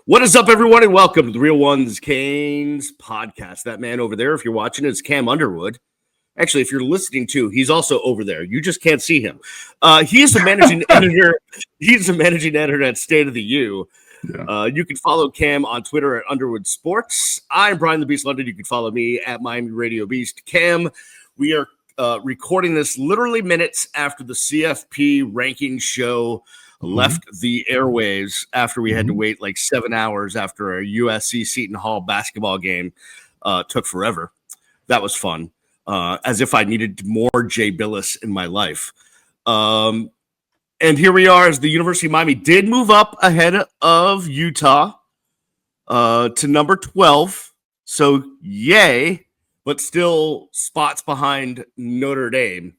What is up, everyone, and welcome to the Real Ones Canes podcast. That man over there, if you're watching, is Cam Underwood. Actually, if you're listening to, he's also over there. You just can't see him. He is the managing editor. He's the managing editor at StateOfTheU. Yeah. You can follow Cam on Twitter at Underwood Sports. I'm Brian the Beast London. You can follow me at Miami Radio Beast. Cam, we are recording this literally minutes after the CFP Rankings show left the airwaves after we had to wait like 7 hours after a USC Seton Hall basketball game. Took forever. That was fun. As if I needed more Jay Billis in my life. And here we are as the University of Miami did move up ahead of Utah to number 12. So yay, but still spots behind Notre Dame.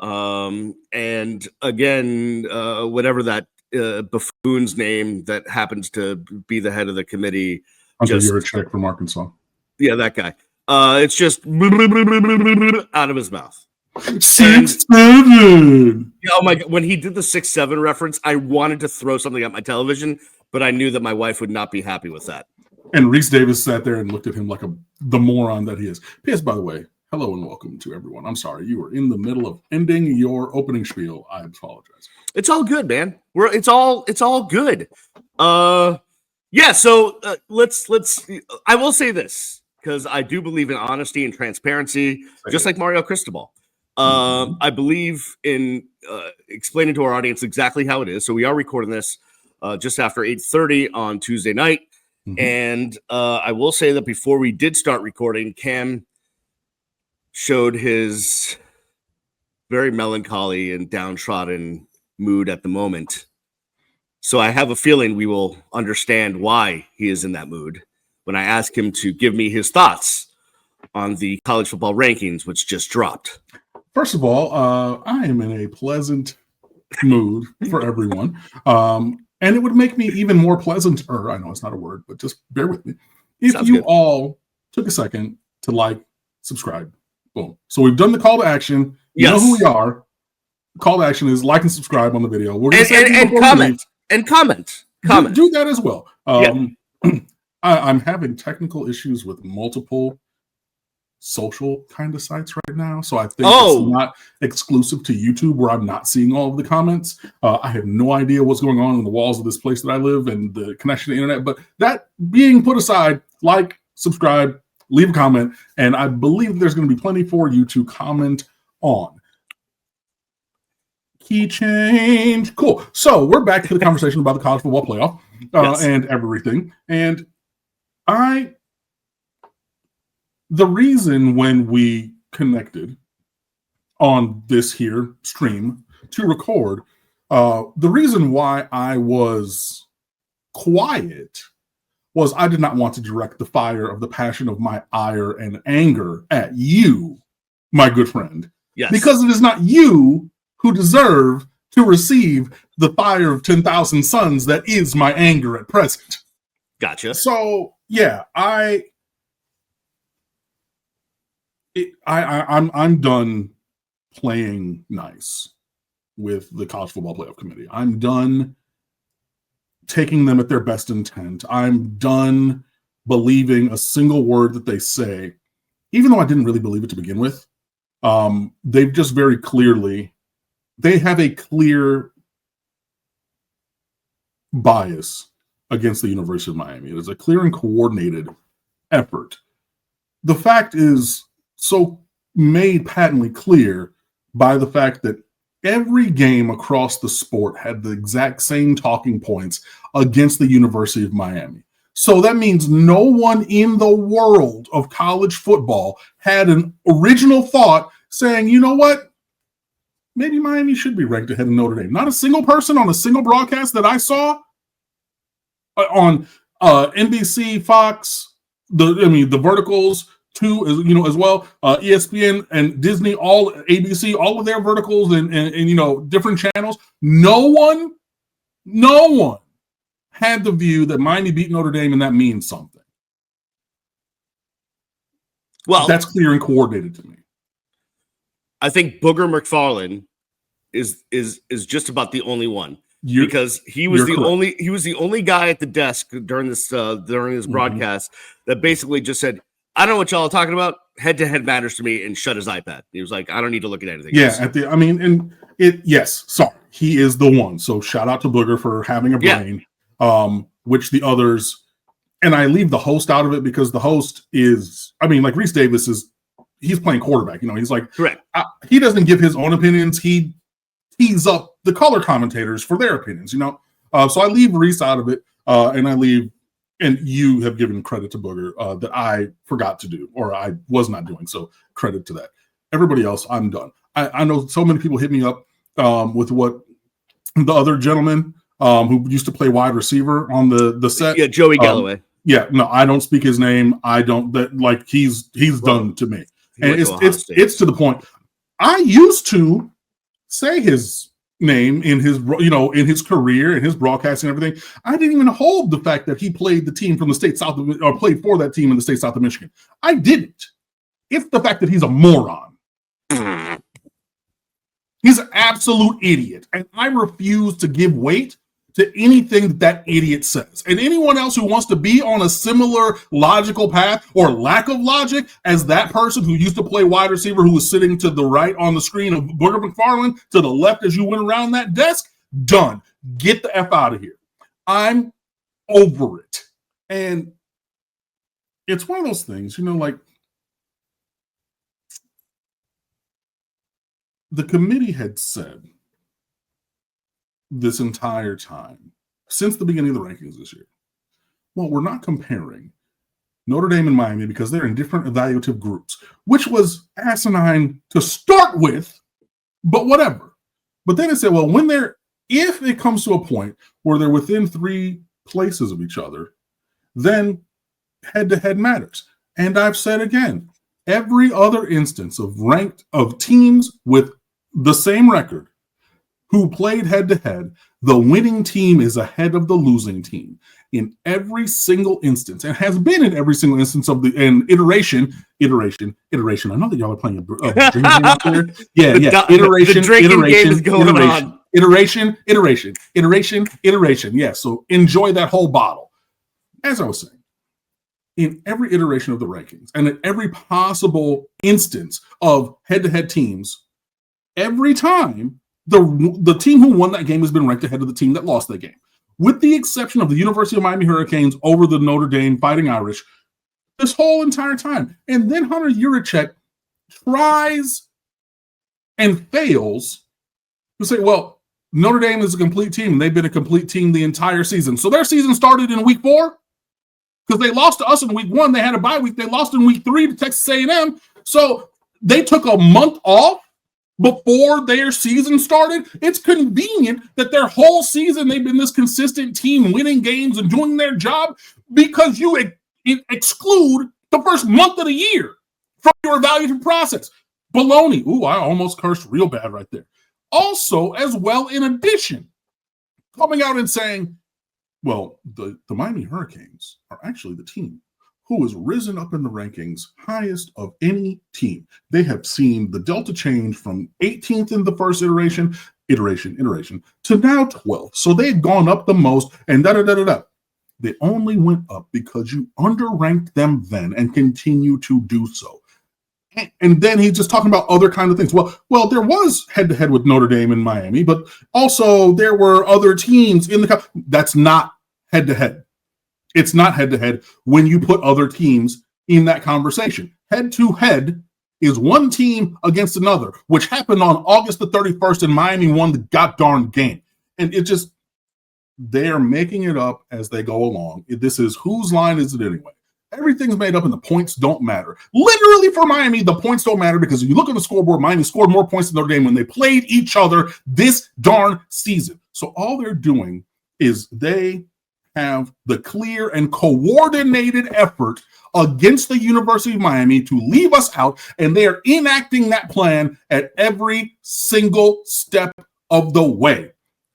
And again, whatever that buffoon's name that happens to be the head of the committee. Hunter Yurachek from Arkansas. Yeah, that guy. It's just out of his mouth. 6'7". Oh my God! When he did the 6'7" reference, I wanted to throw something at my television, but I knew that my wife would not be happy with that. And Reese Davis sat there and looked at him like the moron that he is. P.S. By the way, hello and welcome to everyone. I'm sorry you were in the middle of ending your opening spiel. I apologize. It's all good, man. It's all good. Yeah. So let's. I will say this, because I do believe in honesty and transparency, just like Mario Cristobal. I believe in explaining to our audience exactly how it is. So we are recording this just after 8:30 on Tuesday night. And I will say that before we did start recording, Cam showed his very melancholy and downtrodden mood at the moment. So I have a feeling we will understand why he is in that mood when I ask him to give me his thoughts on the college football rankings, which just dropped. First of all, I am in a pleasant mood for everyone. And it would make me even more pleasant, or I know it's not a word, but just bear with me. If Sounds you good. All took a second to like, subscribe. Boom. So we've done the call to action. You know who we are. The call to action is like and subscribe on the video. We're gonna and comment. And comment. Do that as well. I'm having technical issues with multiple social kind of sites right now. So I think it's not exclusive to YouTube where I'm not seeing all of the comments. I have no idea what's going on in the walls of this place that I live and the connection to the internet. But that being put aside, like, subscribe, leave a comment, and I believe there's going to be plenty for you to comment on. Key change. Cool. So we're back to the conversation about the college football playoff and everything. And the reason when we connected on this here stream to record, the reason why I was quiet was I did not want to direct the fire of the passion of my ire and anger at you, my good friend. Yes. Because it is not you who deserve to receive the fire of 10,000 suns that is my anger at present. Gotcha. So, yeah, I'm done playing nice with the College Football Playoff Committee. I'm done taking them at their best intent. I'm done believing a single word that they say, even though I didn't really believe it to begin with. They've just very clearly, they have a clear bias against the University of Miami. It is a clear and coordinated effort. The fact is so made patently clear by the fact that every game across the sport had the exact same talking points against the University of Miami. So that means no one in the world of college football had an original thought saying, you know what? Maybe Miami should be ranked ahead of Notre Dame. Not a single person on a single broadcast that I saw on NBC, Fox, the verticals too, as well, ESPN and Disney, all ABC, all of their verticals and different channels. No one had the view that Miami beat Notre Dame and that means something. Well, that's clear and coordinated to me. I think Booger McFarland is just about the only one. because he was the only guy at the desk during this broadcast that basically just said, I don't know what y'all are talking about. Head-to-head matters to me, and shut his iPad. He was like, I don't need to look at anything else. Sorry, he is the one. So shout out to Booger for having a brain, which the others, and I leave the host out of it because the host is, like Reese Davis he's playing quarterback. He's like, correct. He doesn't give his own opinions. He tees up the color commentators for their opinions, so I leave Reese out of it, and you have given credit to Booger that I forgot to do, or I was not doing, so credit to that. Everybody else, I'm done. I know so many people hit me up with what the other gentleman who used to play wide receiver on the set. Yeah, Joey Galloway. No, I don't speak his name. I don't, he's done to me. And it's to the point. I used to say his name in his career, in his broadcasting and everything. I didn't even hold the fact that he played the team from the state south of, or played for that team in the state south of Michigan. I didn't. It's the fact that he's a moron. He's an absolute idiot, and I refuse to give weight to anything that idiot says. And anyone else who wants to be on a similar logical path or lack of logic as that person who used to play wide receiver who was sitting to the right on the screen of Booger McFarland, to the left as you went around that desk, done. Get the F out of here. I'm over it. And it's one of those things, the committee had said this entire time, since the beginning of the rankings this year, well, we're not comparing Notre Dame and Miami because they're in different evaluative groups, which was asinine to start with, but whatever. But then it said, well, if it comes to a point where they're within 3 places of each other, then head-to-head matters. And I've said again, every other instance of teams with the same record who played head-to-head, the winning team is ahead of the losing team in every single instance, and has been in every single instance of the iteration. I know that y'all are playing a drinking game out there. Iteration. Yeah, so enjoy that whole bottle. As I was saying, in every iteration of the rankings, and in every possible instance of head-to-head teams, every time, the team who won that game has been ranked ahead of the team that lost that game, with the exception of the University of Miami Hurricanes over the Notre Dame Fighting Irish this whole entire time. And then Hunter Yurachek tries and fails to say, well, Notre Dame is a complete team. They've been a complete team the entire season. So their season started in week 4 because they lost to us in week 1. They had a bye week. They lost in week 3 to Texas A&M. So they took a month off before their season started. It's convenient that their whole season they've been this consistent team winning games and doing their job because you exclude the first month of the year from your evaluation process. Baloney. Ooh, I almost cursed real bad right there. Also, as well, in addition, coming out and saying, well, the Miami Hurricanes are actually the team who has risen up in the rankings highest of any team. They have seen the delta change from 18th in the first iteration to now 12th. So they've gone up the most, and da-da-da-da-da. They only went up because you underranked them then and continue to do so. And then he's just talking about other kind of things. Well, there was head-to-head with Notre Dame and Miami, but also there were other teams in the – that's not head-to-head. It's not head-to-head when you put other teams in that conversation. Head-to-head is one team against another, which happened on August the 31st, and Miami won the goddamn game. And it just – they're making it up as they go along. This is whose line is it anyway? Everything's made up and the points don't matter. Literally for Miami, the points don't matter because if you look at the scoreboard, Miami scored more points than Notre Dame when they played each other this darn season. So all they're doing is they have the clear and coordinated effort against the University of Miami to leave us out, and they are enacting that plan at every single step of the way.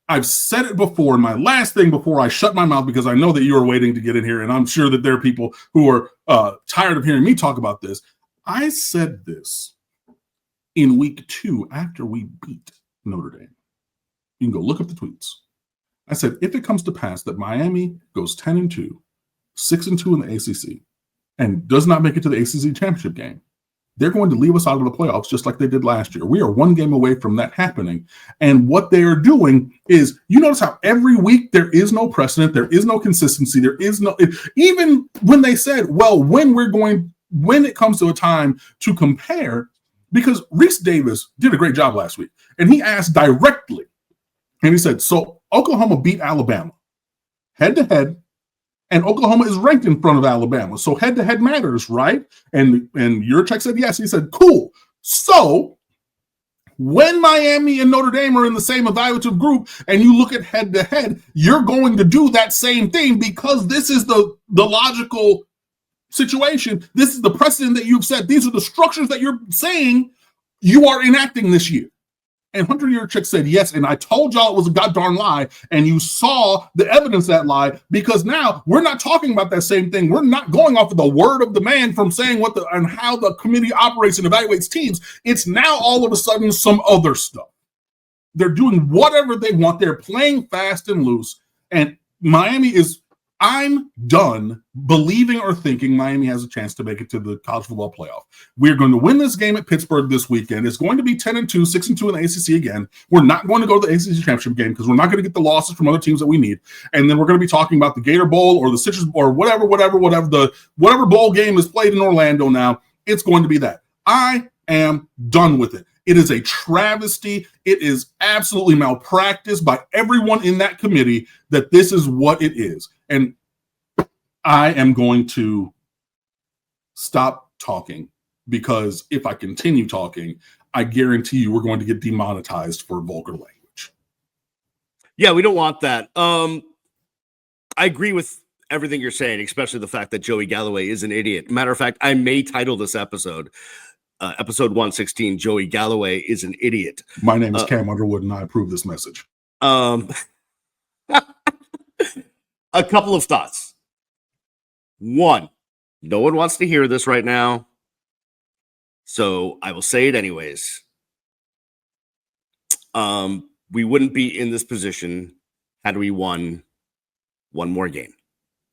I've said it before, and my last thing before I shut my mouth, because I know that you are waiting to get in here, and I'm sure that there are people who are tired of hearing me talk about this. I said this in week 2 after we beat Notre Dame. You can go look up the tweets. I said, if it comes to pass that Miami goes 10-2, 6-2 in the ACC, and does not make it to the ACC Championship Game, they're going to leave us out of the playoffs just like they did last year. We are one game away from that happening. And what they are doing is, you notice how every week there is no precedent, there is no consistency, there is no, even when they said, well, when it comes to a time to compare, because Reese Davis did a great job last week, and he asked directly, and he said, so Oklahoma beat Alabama head-to-head, and Oklahoma is ranked in front of Alabama. So head-to-head matters, right? And Yurchek said yes. He said, cool. So when Miami and Notre Dame are in the same evaluative group and you look at head-to-head, you're going to do that same thing because this is the logical situation. This is the precedent that you've set. These are the structures that you're saying you are enacting this year. And Hunter Yurchek said yes, and I told y'all it was a goddamn lie, and you saw the evidence of that lie, because now we're not talking about that same thing. We're not going off of the word of the man from saying and how the committee operates and evaluates teams. It's now all of a sudden some other stuff. They're doing whatever they want. They're playing fast and loose, and I'm done believing or thinking Miami has a chance to make it to the college football playoff. We're going to win this game at Pittsburgh this weekend. It's going to be 10-2, 6-2 in the ACC again. We're not going to go to the ACC Championship Game because we're not going to get the losses from other teams that we need. And then we're going to be talking about the Gator Bowl or the Citrus or whatever bowl game is played in Orlando now. It's going to be that. I am done with it. It is a travesty. It is absolutely malpractice by everyone in that committee that this is what it is. And I am going to stop talking, because if I continue talking, I guarantee you we're going to get demonetized for vulgar language. Yeah, we don't want that. I agree with everything you're saying, especially the fact that Joey Galloway is an idiot. Matter of fact, I may title this episode, episode 116, Joey Galloway is an idiot. My name is Cam Underwood, and I approve this message. A couple of thoughts. One, no one wants to hear this right now, so I will say it anyways. We wouldn't be in this position had we won one more game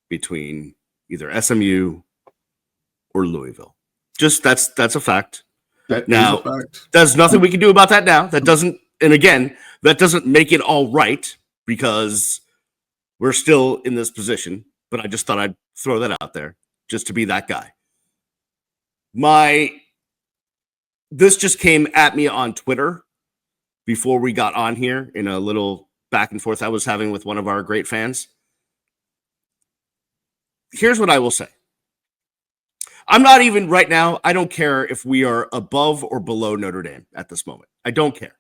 between either SMU or Louisville. Just that's a fact. That now, is a fact. There's nothing we can do about that now. That doesn't make it all right, because we're still in this position, but I just thought I'd throw that out there just to be that guy. This just came at me on Twitter before we got on here in a little back and forth I was having with one of our great fans. Here's what I will say. I'm not even right now. I don't care if we are above or below Notre Dame at this moment. I don't care.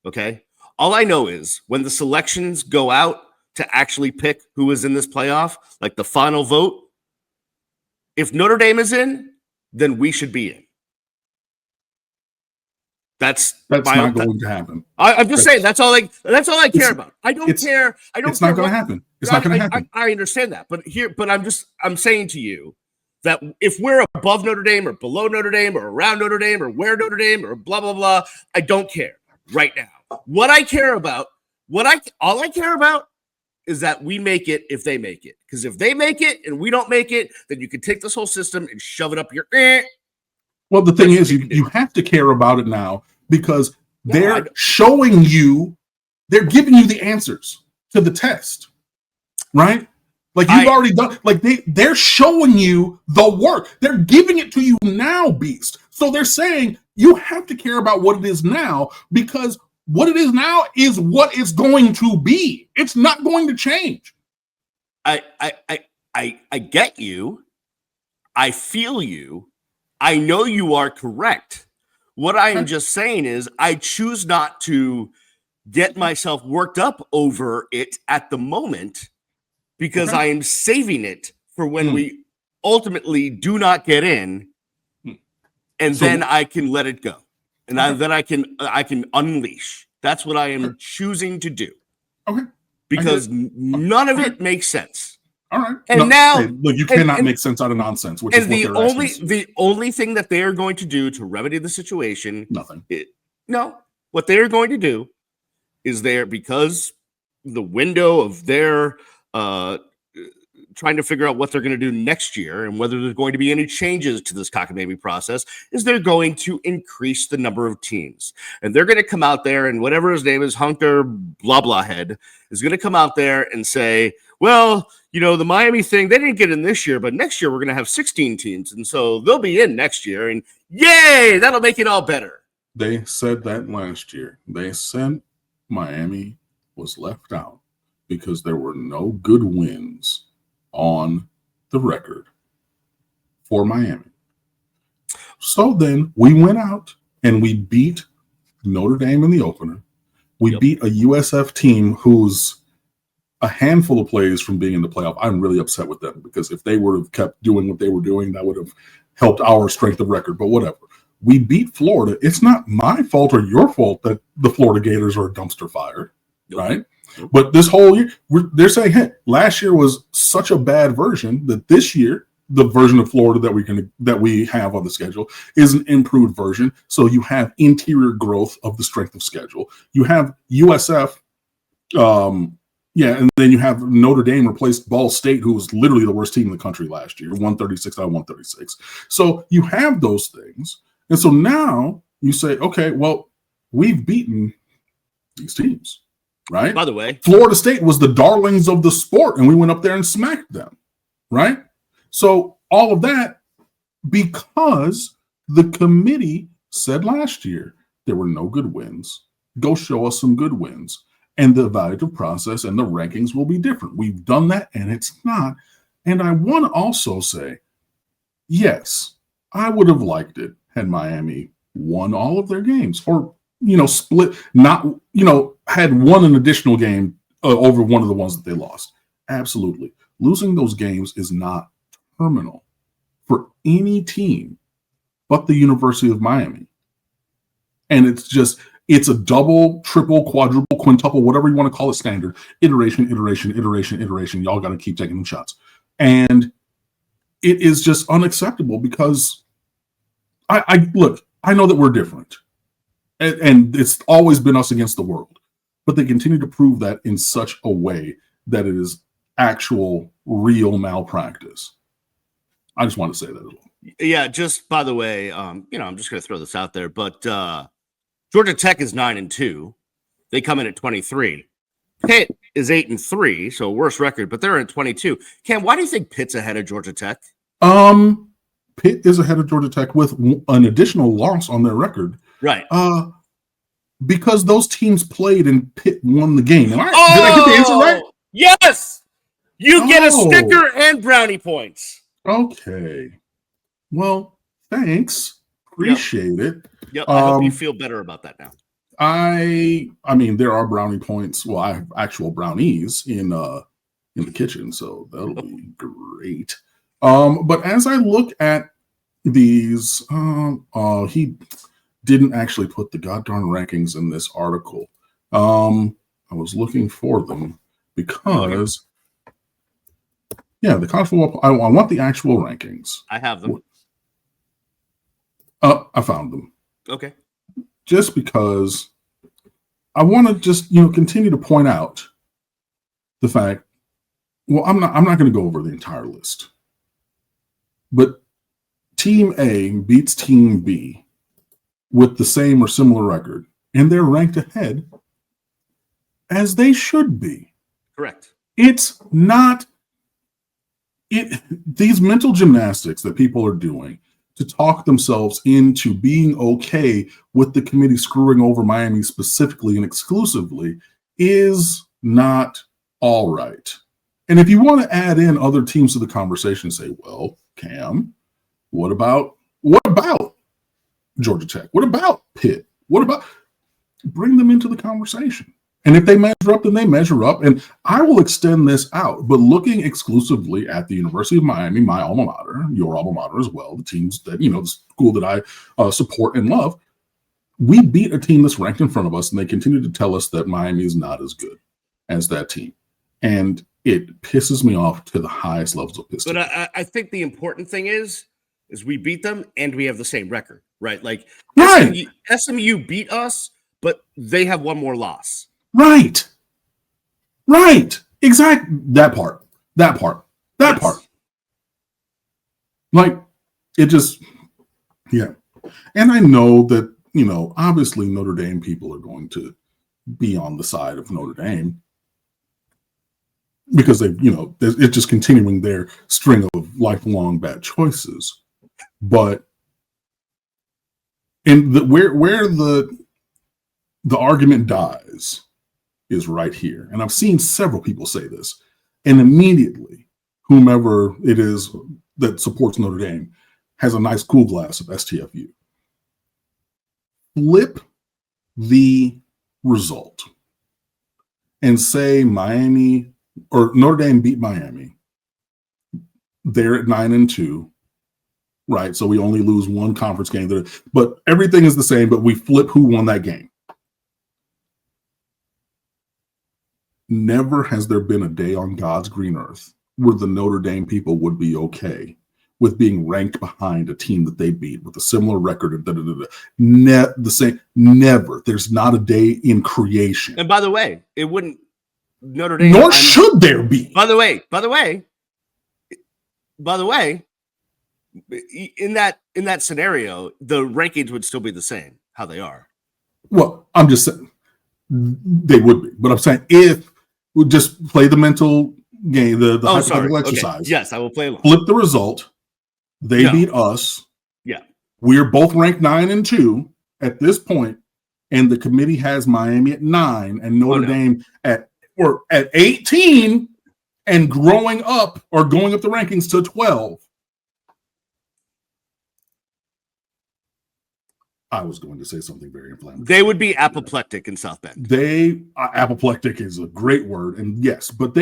Okay. All I know is when the selections go out to actually pick who is in this playoff, like the final vote, if Notre Dame is in, then we should be in. That's not going to happen. I'm just saying that's all I care about. I don't care. It's not going to happen. It's not going to happen. I understand that, but I'm saying to you that if we're above Notre Dame or below Notre Dame or around Notre Dame or where Notre Dame or blah blah blah, I don't care right now. What I care about, all I care about is that we make it if they make it. Because if they make it and we don't make it, then you can take this whole system and shove it up your. Well, the thing is, you have to care about it now, because they're showing you, they're giving you the answers to the test, right? Like you've already done, like they're showing you the work. They're giving it to you now, Beast. So they're saying you have to care about what it is now, because what it is now is what it's going to be. It's not going to change. I get you. I feel you. I know you are correct. What I am just saying is I choose not to get myself worked up over it at the moment, because I am saving it for when we ultimately do not get in, and then I can let it go. And then I can unleash. That's what I am choosing to do. Okay. Because none of it makes sense. All right. And now, look, you cannot make sense out of nonsense. Which is what the only thing that they are going to do to remedy the situation, nothing. What they are going to do is because the window of their trying to figure out what they're going to do next year and whether there's going to be any changes to this cockamamie process is they're going to increase the number of teams. And they're going to come out there, and whatever his name is, Hunter blah blah head, is going to come out there and say, well, the Miami thing, they didn't get in this year, but next year we're going to have 16 teams. And so they'll be in next year. And yay, that'll make it all better. They said that last year. They said Miami was left out because there were no good wins on the record for Miami. So then we went out and we beat Notre Dame in the opener. We beat a USF team who's a handful of plays from being in the playoff. I'm really upset with them because if they would have kept doing what they were doing, that would have helped our strength of record, but whatever. We beat Florida. It's not my fault or your fault that the Florida Gators are a dumpster fire, right? But this whole year, they're saying, hey, last year was such a bad version that this year, the version of Florida that we have on the schedule is an improved version. So you have interior growth of the strength of schedule. You have USF, and then you have Notre Dame replaced Ball State, who was literally the worst team in the country last year, 136 out of 136. So you have those things. And so now you say, okay, well, we've beaten these teams. Right. By the way, Florida State was the darlings of the sport, and we went up there and smacked them. Right. So all of that because the committee said last year there were no good wins. Go show us some good wins. And the evaluative process and the rankings will be different. We've done that, and it's not. And I want to also say, yes, I would have liked it had Miami won all of their games or split, not, had won an additional game over one of the ones that they lost. Absolutely. Losing those games is not terminal for any team but the University of Miami. And it's a double, triple, quadruple, quintuple, whatever you want to call it, standard. Iteration. Y'all got to keep taking them shots. And it is just unacceptable because I know that we're different. And it's always been us against the world. But they continue to prove that in such a way that it is actual, real malpractice. I just want to say that as well. Yeah, just by the way, I'm just going to throw this out there, but Georgia Tech is 9-2. They come in at 23. Pitt is 8-3, so worse record, but they're at 22. Cam, why do you think Pitt's ahead of Georgia Tech? Pitt is ahead of Georgia Tech with an additional loss on their record. Right. Because those teams played and Pitt won the game. Did I get the answer right? Yes. You get a sticker and brownie points. Okay. Well, thanks. Appreciate it. Yep. I hope you feel better about that now. I mean, there are brownie points. Well, I have actual brownies in the kitchen, so that'll be great. But as I look at these, he didn't actually put the goddamn rankings in this article. I was looking for them because, the college football. I want the actual rankings. I have them. I found them. Okay. Just because I want to just continue to point out the fact. Well, I'm not going to go over the entire list, but Team A beats Team B with the same or similar record, and they're ranked ahead as they should be. Correct. It's not these mental gymnastics that people are doing to talk themselves into being okay with the committee screwing over Miami specifically and exclusively is not all right. And if you want to add in other teams to the conversation, say, well, Cam, what about Georgia Tech? What about Pitt? What about bring them into the conversation? And if they measure up, then they measure up. And I will extend this out, but looking exclusively at the University of Miami, my alma mater, your alma mater as well, the teams that, the school that I support and love, we beat a team that's ranked in front of us, and they continue to tell us that Miami is not as good as that team. And it pisses me off to the highest levels of piss. But I think the important thing is we beat them and we have the same record, right? Like SMU beat us, but they have one more loss. Right. Right. Exactly. That part. Like, it just, yeah. And I know that, obviously Notre Dame people are going to be on the side of Notre Dame because it's just continuing their string of lifelong bad choices. But where the argument dies is right here. And I've seen several people say this, and immediately whomever it is that supports Notre Dame has a nice cool glass of STFU. Flip the result and say Miami or Notre Dame beat Miami. They're at 9-2, right? So we only lose one conference game, but everything is the same, but we flip who won that game. Never has there been a day on God's green earth where the Notre Dame people would be okay with being ranked behind a team that they beat with a similar record. The same. Never. There's not a day in creation. And by the way, it wouldn't Notre Dame. Nor should there be. By the way, in that scenario, the rankings would still be the same how they are. Well, I'm just saying they would be, but I'm saying if we just play the mental game, the hypothetical exercise. Okay. Yes, I will play along. Flip the result. They beat us. Yeah. We're both ranked 9-2 at this point, and the committee has Miami at 9 and Notre Dame at 18 and going up the rankings to 12. I was going to say something very inflammatory. They would be apoplectic in South Bend. Apoplectic is a great word, and yes, but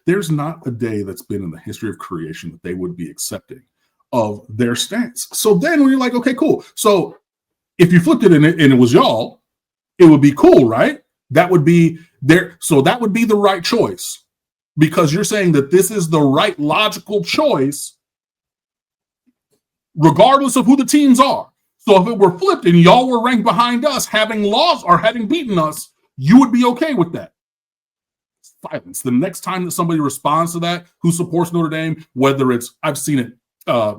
there's not a day that's been in the history of creation that they would be accepting of their stance. So then we're like, okay, cool. So if you flipped it and it was y'all, it would be cool, right? That would be there. So that would be the right choice because you're saying that this is the right logical choice, regardless of who the teams are. So if it were flipped and y'all were ranked behind us, having lost or having beaten us, you would be okay with that. Silence. The next time that somebody responds to that, who supports Notre Dame, whether it's, I've seen it, I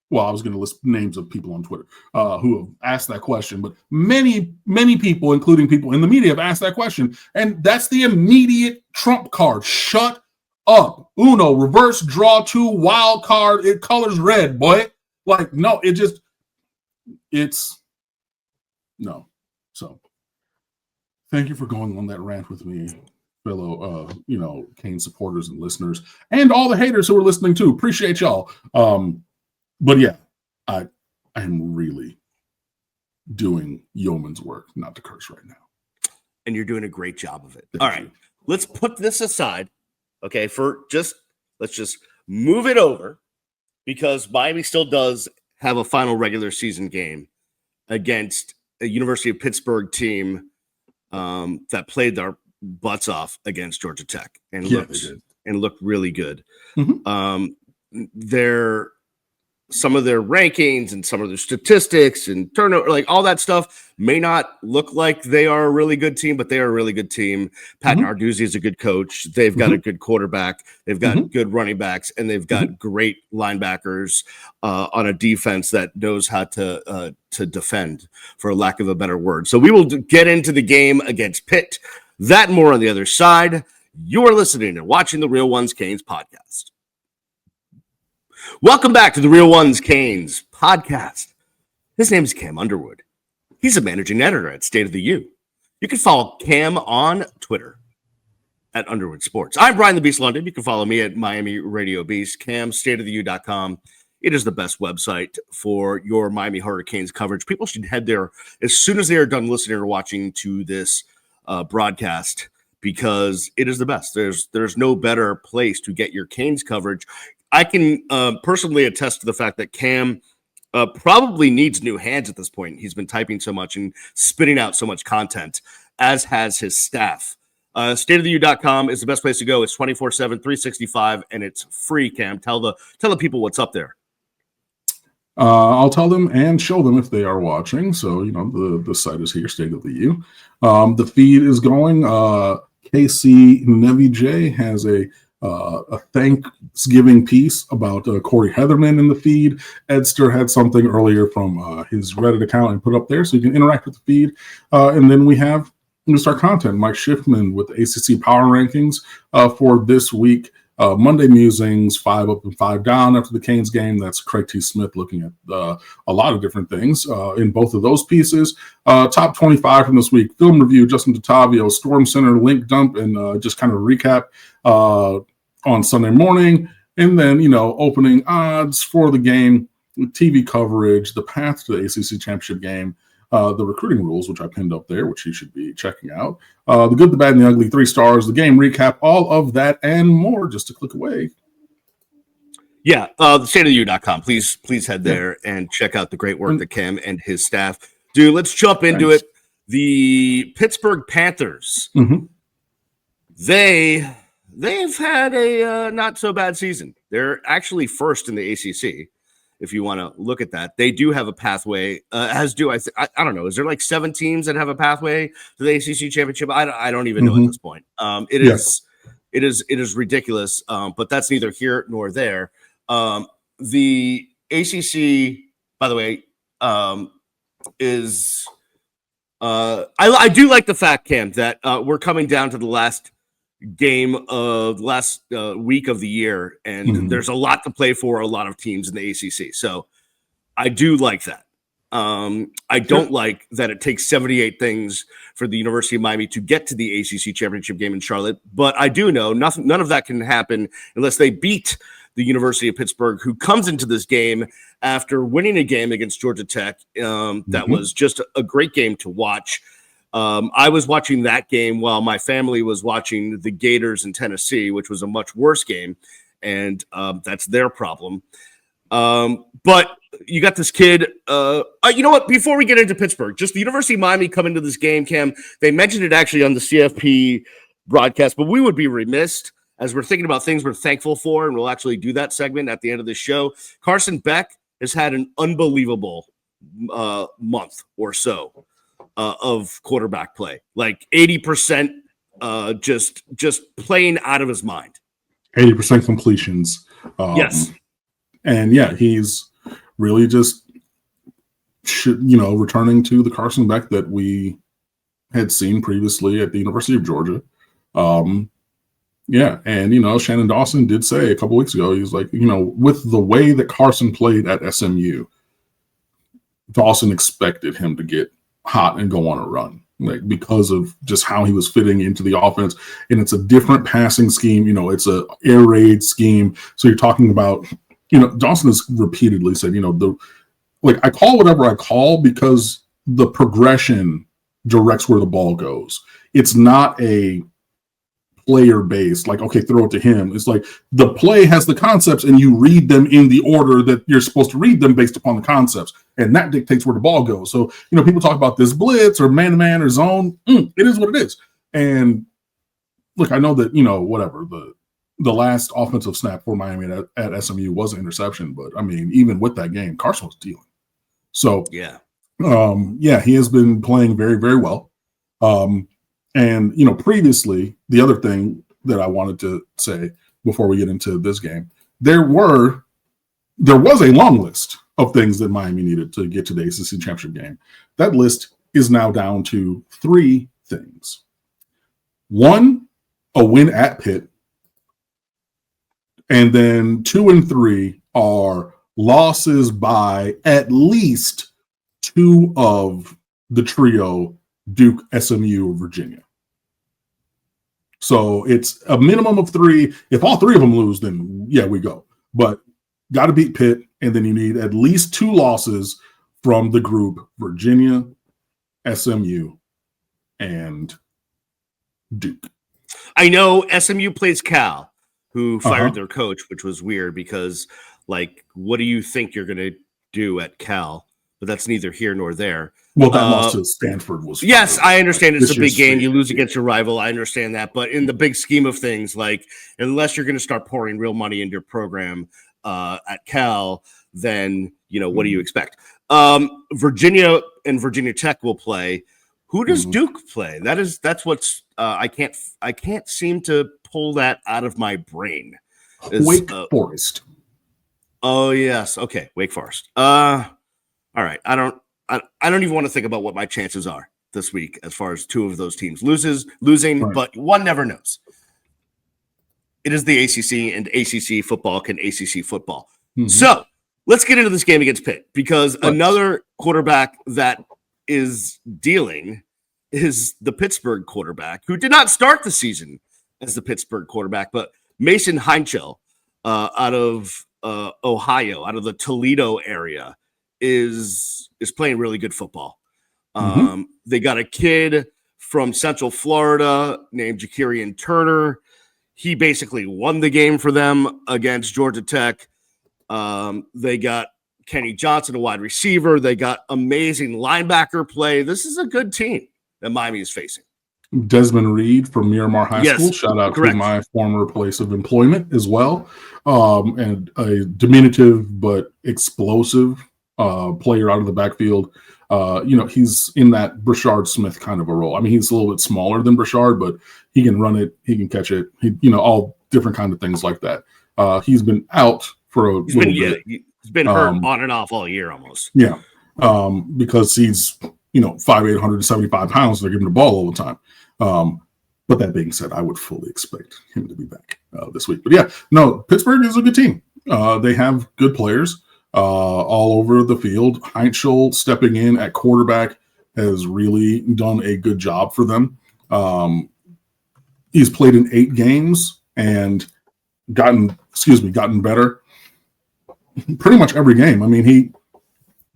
was going to list names of people on Twitter who have asked that question, but many, many people, including people in the media, have asked that question. And that's the immediate trump card. Shut up. Uno, reverse draw 2, wild card. It colors red, boy. Like, no, no. So thank you for going on that rant with me, fellow, Kane supporters and listeners, and all the haters who are listening too. Appreciate y'all. But yeah, I am really doing yeoman's work, not to curse right now. And you're doing a great job of it. All right, let's put this aside. Okay, let's just move it over because Miami still does have a final regular season game against a University of Pittsburgh team that played their butts off against Georgia Tech and looked really good. Mm-hmm. Some of their rankings and some of their statistics and turnover, like all that stuff, may not look like they are a really good team, but they are a really good team. Pat Narduzzi is a good coach. They've got a good quarterback. They've got good running backs, and they've got great linebackers on a defense that knows how to defend, for lack of a better word. So we will get into the game against Pitt. That and more on the other side. You are listening and watching the Real Ones Canes podcast. Welcome back to the Real Ones Canes podcast. His name is Cam Underwood. He's a managing editor at StateOfTheU. You can follow Cam on Twitter at Underwood Sports. I'm Brian the Beast London. You can follow me at Miami Radio Beast. Cam, StateOfTheU.com. It is the best website for your Miami Hurricanes coverage. People should head there as soon as they are done listening or watching to this broadcast because it is the best. There's no better place to get your Canes coverage. I can personally attest to the fact that Cam probably needs new hands at this point. He's been typing so much and spitting out so much content, as has his staff. StateOfTheU.com is the best place to go. It's 24/7, 365, and it's free, Cam. Tell the people what's up there. I'll tell them and show them if they are watching. So, the site is here, StateOfTheU. The feed is going. KC Nevi J has a Thanksgiving piece about Corey Heatherman in the feed. Edster had something earlier from his Reddit account and put up there so you can interact with the feed. And then we have just our content. Mike Schiffman with ACC Power Rankings for this week. Monday Musings, 5 up and 5 down after the Canes game. That's Craig T. Smith looking at a lot of different things in both of those pieces. Top 25 from this week. Film review, Justin Dottavio, Storm Center link dump, and just kind of recap on Sunday morning. And then, opening odds for the game, TV coverage, the path to the ACC Championship game, the recruiting rules, which I pinned up there, which you should be checking out. The good, the bad, and the ugly, 3 stars, the game recap, all of that and more, just a click away. Yeah, the StateOfTheU.com. Please head there and check out the great work that Cam and his staff do. Let's jump into it. The Pittsburgh Panthers, they've had a not so bad season. They're actually first in the ACC. If you want to look at that, they do have a pathway. I don't know. Is there like 7 teams that have a pathway to the ACC championship? I don't even know at this point. It is ridiculous. But that's neither here nor there. The ACC, by the way, is I do like the fact, Cam, that we're coming down to the last game of last week of the year, and there's a lot to play for a lot of teams in the ACC. So I do like that. I don't like that it takes 78 things for the University of Miami to get to the ACC championship game in Charlotte, but I do know none of that can happen unless they beat the University of Pittsburgh, who comes into this game after winning a game against Georgia Tech. That was just a great game to watch. I was watching that game while my family was watching the Gators in Tennessee, which was a much worse game, and that's their problem. But you got this kid. You know what? Before we get into Pittsburgh, just the University of Miami come into this game, Cam. They mentioned it actually on the CFP broadcast, but we would be remiss as we're thinking about things we're thankful for, and we'll actually do that segment at the end of the show. Carson Beck has had an unbelievable month or so of quarterback play, like 80%, just playing out of his mind. 80% completions. Yes. And yeah, he's really just, returning to the Carson Beck that we had seen previously at the University of Georgia. Yeah. And, Shannon Dawson did say a couple weeks ago, he was like, with the way that Carson played at SMU, Dawson expected him to get hot and go on a run, like because of just how he was fitting into the offense. And it's a different passing scheme. It's a air raid scheme. So you're talking about, Dawson has repeatedly said, I call whatever I call because the progression directs where the ball goes. It's not a player based, like, okay, throw it to him. It's like the play has the concepts and you read them in the order that you're supposed to read them based upon the concepts. And that dictates where the ball goes. So, people talk about this blitz or man-to-man or zone. It is what it is. And look, I know that, whatever, the last offensive snap for Miami at SMU was an interception. But, I mean, even with that game, Carson was dealing. So, yeah, he has been playing very, very well. And, previously, the other thing that I wanted to say before we get into this game, there was a long list of things that Miami needed to get to the ACC Championship game. That list is now down to 3 things. 1, a win at Pitt. And then 2 and 3 are losses by at least 2 of the trio, Duke, SMU, or Virginia. So it's a minimum of 3. If all 3 of them lose, then yeah, we go. But got to beat Pitt, and then you need at least 2 losses from the group, Virginia, SMU, and Duke. I know SMU plays Cal, who fired their coach, which was weird because, what do you think you're going to do at Cal? But that's neither here nor there. Well, that loss to Stanford was. Yes, I understand it's a big game. You lose against your rival. I understand that. But in the big scheme of things, unless you're going to start pouring real money into your program at Cal, then, what do you expect? Virginia and Virginia Tech will play, Who does Duke play? That's what's I can't seem to pull that out of my brain. Wake Forest. Oh yes, okay, Wake Forest. All right. I don't even want to think about what my chances are this week as far as two of those teams losing, Right. but one never knows. It is the ACC, and ACC football can ACC football. Mm-hmm. So let's get into this game against Pitt, because another quarterback that is dealing is the Pittsburgh quarterback, who did not start the season as the Pittsburgh quarterback, but Mason Heinchel out of Ohio, out of the Toledo area, is playing really good football. They got a kid from Central Florida named Jakirian Turner. He basically won the game for them against Georgia Tech. They got Kenny Johnson, a wide receiver. They got amazing linebacker play. This is a good team that Miami is facing. Desmond Reed from Miramar High School. Shout out to my former place of employment as well. And a diminutive but explosive player out of the backfield. He's in that Brashard Smith kind of a role. I mean, he's a little bit smaller than Brashard, but he can run it. He can catch it. All different kind of things like that. He's been out for a little bit. He's been hurt on and off all year almost. Yeah. Because he's, 5'8", 175 pounds. They're giving the ball all the time. But that being said, I would fully expect him to be back this week. But yeah, no, Pittsburgh is a good team. They have good players all over the field. Heinchel stepping in at quarterback has really done a good job for them. He's played in 8 games and gotten better pretty much every game. I mean,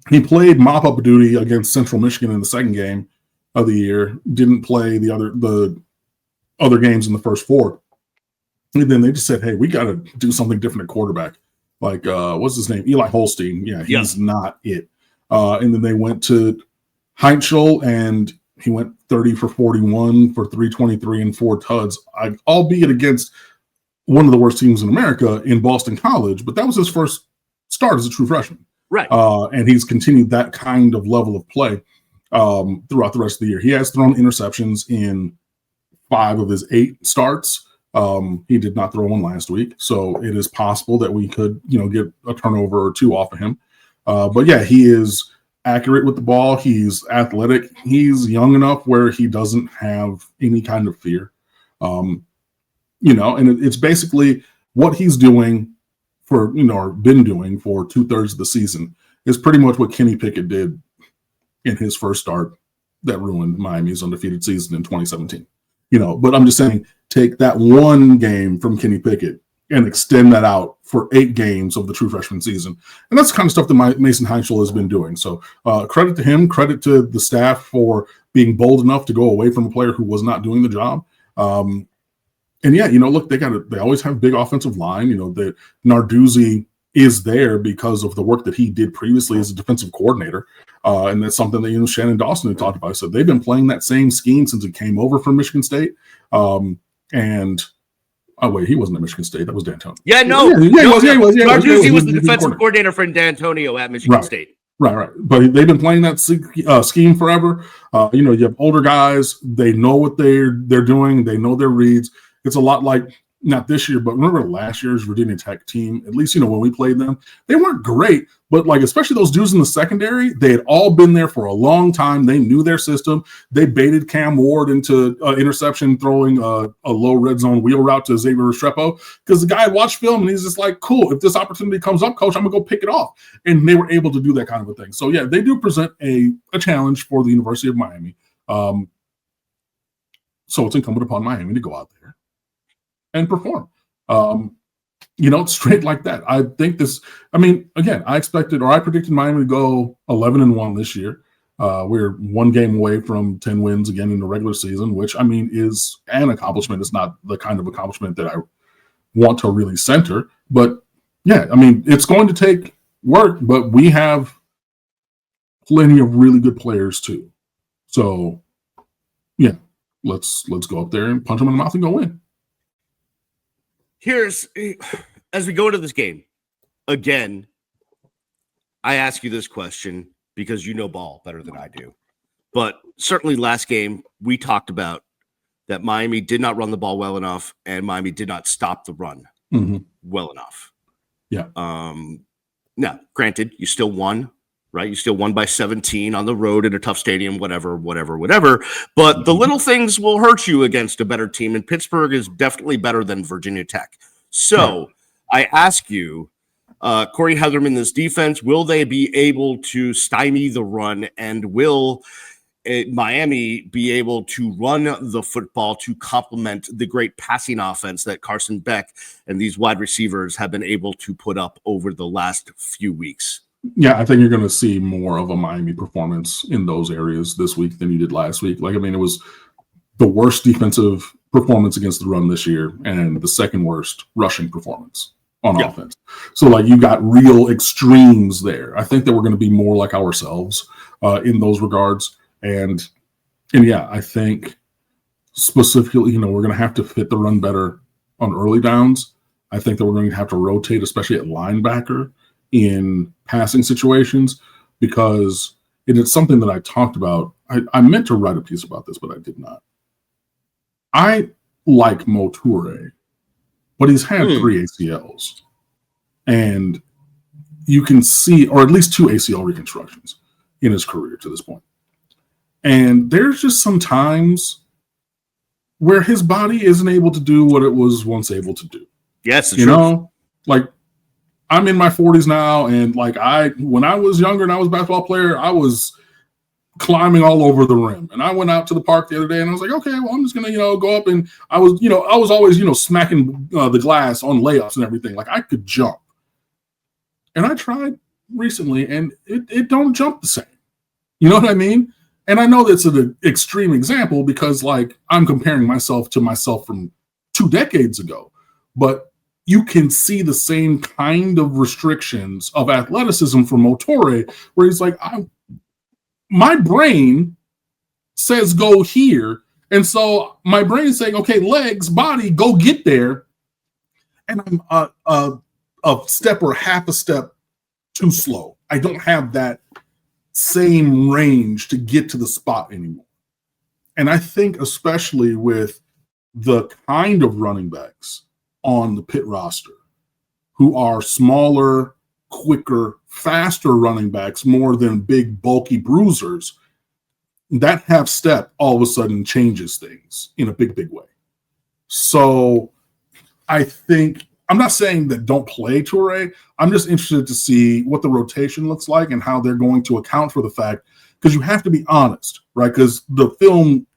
he played mop-up duty against Central Michigan in the second game of the year, didn't play the other games in the first 4. And then they just said, hey, we got to do something different at quarterback. Like, what's his name? Eli Holstein. Yeah, he's not it. And then they went to Heinchel, and he went 30 for 41 for 323 and 4 tuds, albeit against one of the worst teams in America in Boston College. But that was his first start as a true freshman. Right. And he's continued that kind of level of play throughout the rest of the year. He has thrown interceptions in 5 of his 8 starts. He did not throw one last week, so it is possible that we could, get a turnover or 2 off of him. But yeah, he is accurate with the ball. He's athletic. He's young enough where he doesn't have any kind of fear. And it's basically what he's doing for, or been doing for 2/3 of the season is pretty much what Kenny Pickett did in his first start that ruined Miami's undefeated season in 2017. But I'm just saying, take that one game from Kenny Pickett and extend that out for 8 games of the true freshman season. And that's the kind of stuff that Mason Heinchel has been doing. So credit to him, credit to the staff for being bold enough to go away from a player who was not doing the job. And yeah, look, they always have big offensive line. That Narduzzi is there because of the work that he did previously as a defensive coordinator. And that's something that, Shannon Dawson had talked about. So they've been playing that same scheme since it came over from Michigan State. He wasn't at Michigan State. That was D'Antonio. Yeah, no. He was. Narduzzi was the defensive coordinator for D'Antonio at Michigan State. Right. But they've been playing that scheme forever. You have older guys. They know what they're doing. They know their reads. It's a lot like, not this year, but remember last year's Virginia Tech team, at least, when we played them, they weren't great, but especially those dudes in the secondary, they had all been there for a long time. They knew their system. They baited Cam Ward into interception, throwing a low red zone wheel route to Xavier Restrepo, because the guy had watched film and he's just like, cool, if this opportunity comes up, coach, I'm going to go pick it off. And they were able to do that kind of a thing. So yeah, they do present a challenge for the University of Miami. So it's incumbent upon Miami to go out there and perform, straight like that. I think again, I predicted Miami to go 11-1 this year. We're 1 game away from 10 wins again in the regular season, which is an accomplishment. It's not the kind of accomplishment that I want to really center, but yeah, it's going to take work, but we have plenty of really good players too. So yeah, let's go up there and punch them in the mouth and go win. As we go into this game, again, I ask you this question because you know ball better than I do. But certainly last game, we talked about that Miami did not run the ball well enough, and Miami did not stop the run well enough. Yeah. Now, granted, you still won, right? You still won by 17 on the road in a tough stadium, whatever. But the little things will hurt you against a better team, and Pittsburgh is definitely better than Virginia Tech. So I ask you, Corey Heatherman, this defense, will they be able to stymie the run, and will Miami be able to run the football to complement the great passing offense that Carson Beck and these wide receivers have been able to put up over the last few weeks? Yeah, I think you're going to see more of a Miami performance in those areas this week than you did last week. Like, I mean, it was the worst defensive performance against the run this year and the second worst rushing performance on offense. So, like, you got real extremes there. I think that we're going to be more like ourselves in those regards. And yeah, I think specifically, we're going to have to fit the run better on early downs. I think that we're going to have to rotate, especially at linebacker, in passing situations, because it is something that I talked about. I meant to write a piece about this, but I did not. I like Mo Toure, but he's had 3 ACLs. And you can see, or at least 2 ACL reconstructions in his career to this point. And there's just some times where his body isn't able to do what it was once able to do. Yes, like, I'm in my 40s now, and like when I was younger and I was a basketball player, I was climbing all over the rim. And I went out to the park the other day and I was like, okay, well, I'm just gonna, go up, and I was always, smacking the glass on layups and everything. Like, I could jump. And I tried recently, and it don't jump the same. You know what I mean? And I know that's an extreme example because, like, I'm comparing myself to myself from 2 decades ago, but you can see the same kind of restrictions of athleticism from Mo Toure, where he's like, my brain says go here. And so my brain is saying, okay, legs, body, go get there. And I'm a step or half a step too slow. I don't have that same range to get to the spot anymore. And I think especially with the kind of running backs on the Pitt roster, who are smaller, quicker, faster running backs more than big, bulky bruisers, that half step all of a sudden changes things in a big, big way. So I think, I'm not saying that don't play Toure. I'm just interested to see what the rotation looks like and how they're going to account for the fact, because you have to be honest, right? Because the film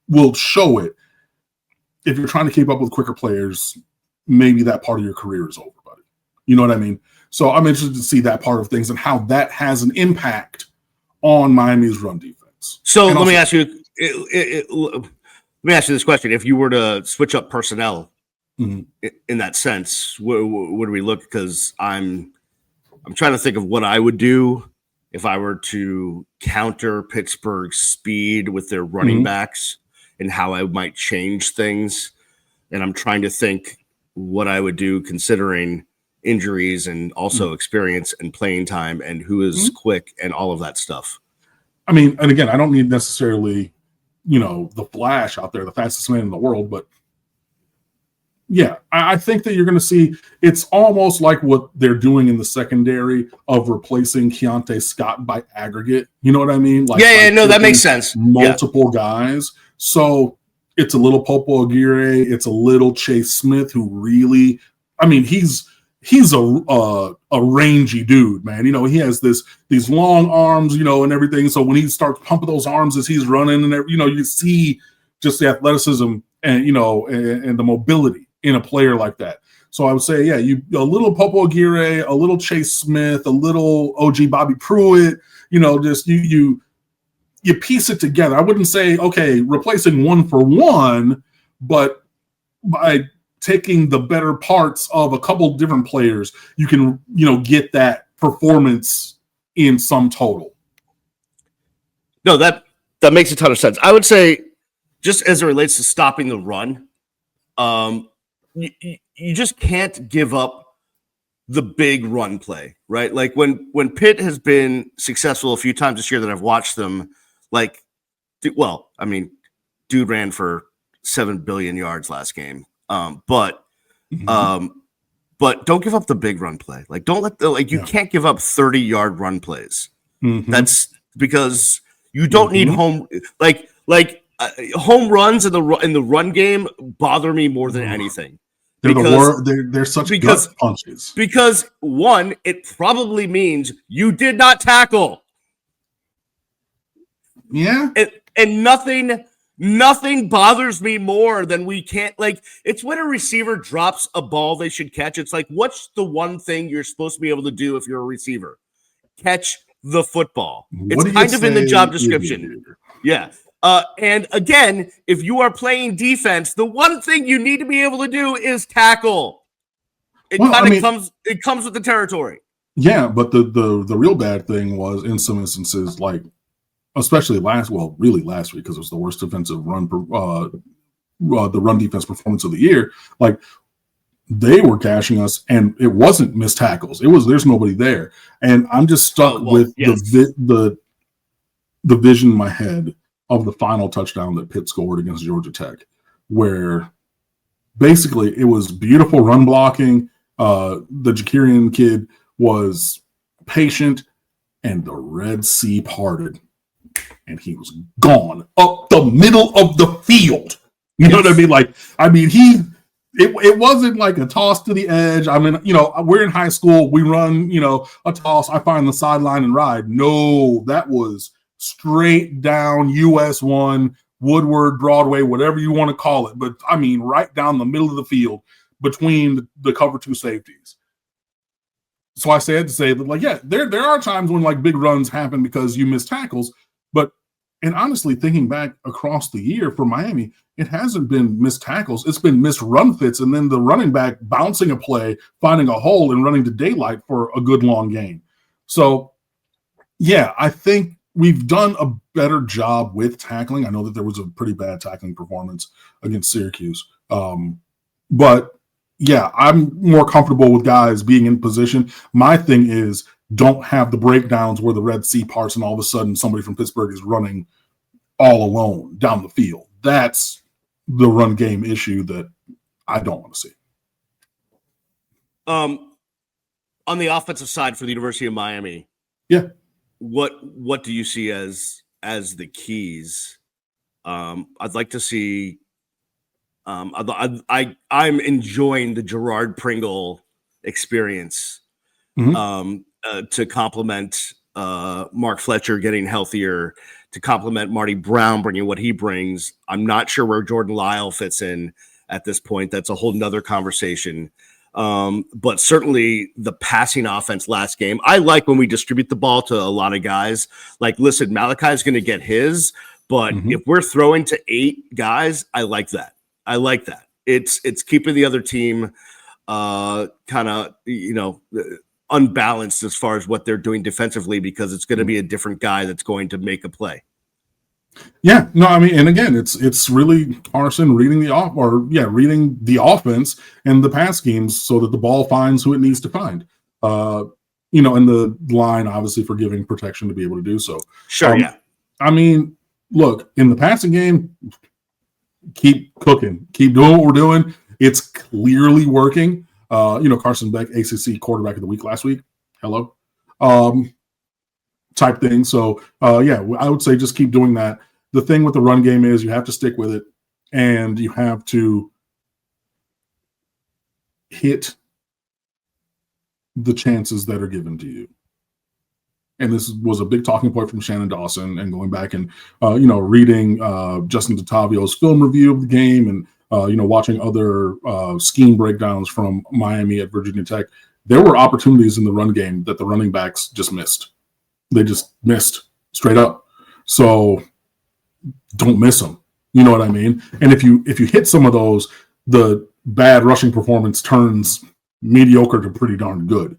will show it. If you're trying to keep up with quicker players, maybe that part of your career is over, buddy. You know what I mean? So I'm interested to see that part of things and how that has an impact on Miami's run defense. So let me ask you this question. If you were to switch up personnel in that sense, where do we look? Because I'm trying to think of what I would do if I were to counter Pittsburgh's speed with their running backs and how I might change things. And I'm trying to think what I would do considering injuries and also experience and playing time and who is quick and all of that stuff. I mean, and again, I don't need necessarily, the Flash out there, the fastest man in the world, but yeah, I think that you're going to see, it's almost like what they're doing in the secondary of replacing Keontae Scott by aggregate. You know what I mean? Like, that makes sense. Multiple guys. So it's a little Popo Aguirre. It's a little Chase Smith, who really, I mean, he's a rangy dude, man. He has these long arms, and everything. So when he starts pumping those arms as he's running, and you see just the athleticism and and the mobility in a player like that. So I would say, yeah, a little Popo Aguirre, a little Chase Smith, a little OG Bobby Pruitt. Just you piece it together. I wouldn't say, okay, replacing one for one, but by taking the better parts of a couple different players, you can, get that performance in sum total. No, that makes a ton of sense. I would say, just as it relates to stopping the run, you just can't give up the big run play, right? Like when Pitt has been successful a few times this year that I've watched them, like well, I mean, dude ran for 7 billion yards last game. But don't give up the big run play. Like, don't let you can't give up 30-yard run plays. That's because you don't need home runs in the run game bother me more than anything. They're such gut punches. Because one, it probably means you did not tackle. Yeah. And nothing bothers me more than we can't, like, it's when a receiver drops a ball they should catch. It's like, what's the one thing you're supposed to be able to do if you're a receiver? Catch the football. It's kind of in the job description. Yeah. And again, if you are playing defense, the one thing you need to be able to do is tackle. It comes with the territory. Yeah, but the real bad thing was in some instances, like especially last week because it was the worst defensive the run defense performance of the year. Like they were gashing us, and it wasn't missed tackles. It was there's nobody there, and I'm just stuck with the vision in my head of the final touchdown that Pitt scored against Georgia Tech, where basically it was beautiful run blocking. The Jakirian kid was patient, and the Red Sea parted, and he was gone up the middle of the field. You know what I mean? Like, it wasn't like a toss to the edge. I mean, we're in high school. We run, a toss. I find the sideline and ride. No, that was straight down US 1, Woodward, Broadway, whatever you want to call it. But, I mean, right down the middle of the field between the cover two safeties. So I said to say that, like, yeah, there are times when, like, big runs happen because you miss tackles. And honestly, thinking back across the year for Miami, it hasn't been missed tackles. It's been missed run fits, and then the running back bouncing a play, finding a hole, and running to daylight for a good long game. So, yeah, I think we've done a better job with tackling. I know that there was a pretty bad tackling performance against Syracuse. But, yeah, I'm more comfortable with guys being in position. My thing is don't have the breakdowns where the Red Sea parts and all of a sudden somebody from Pittsburgh is running all alone down the field. That's the run game issue that I don't want to see. On the offensive side for the University of Miami, what do you see as the keys? I'd like to see. I'm enjoying the Gerard Pringle experience to complement Mark Fletcher getting healthier, to complement Marty Brown bringing what he brings. I'm not sure where Jordan Lyle fits in at this point. That's a whole nother conversation. But certainly the passing offense last game, I like when we distribute the ball to a lot of guys. Like, listen, Malachi's going to get his, but if we're throwing to 8 guys, I like that. It's keeping the other team kind of, unbalanced as far as what they're doing defensively, because it's going to be a different guy that's going to make a play. Yeah, no, I mean, and again, it's really Carson reading reading the offense and the pass schemes so that the ball finds who it needs to find. And the line obviously for giving protection to be able to do so. Sure, yeah. I mean, look, in the passing game, keep cooking, keep doing what we're doing. It's clearly working. Carson Beck, ACC quarterback of the week last week. Hello. Type thing. So, I would say just keep doing that. The thing with the run game is you have to stick with it, and you have to hit the chances that are given to you. And this was a big talking point from Shannon Dawson, and going back and, reading Justin DeTavio's film review of the game and, watching other scheme breakdowns from Miami at Virginia Tech. There were opportunities in the run game that the running backs just missed. They just missed straight up. So don't miss them. You know what I mean? And if you hit some of those, the bad rushing performance turns mediocre to pretty darn good.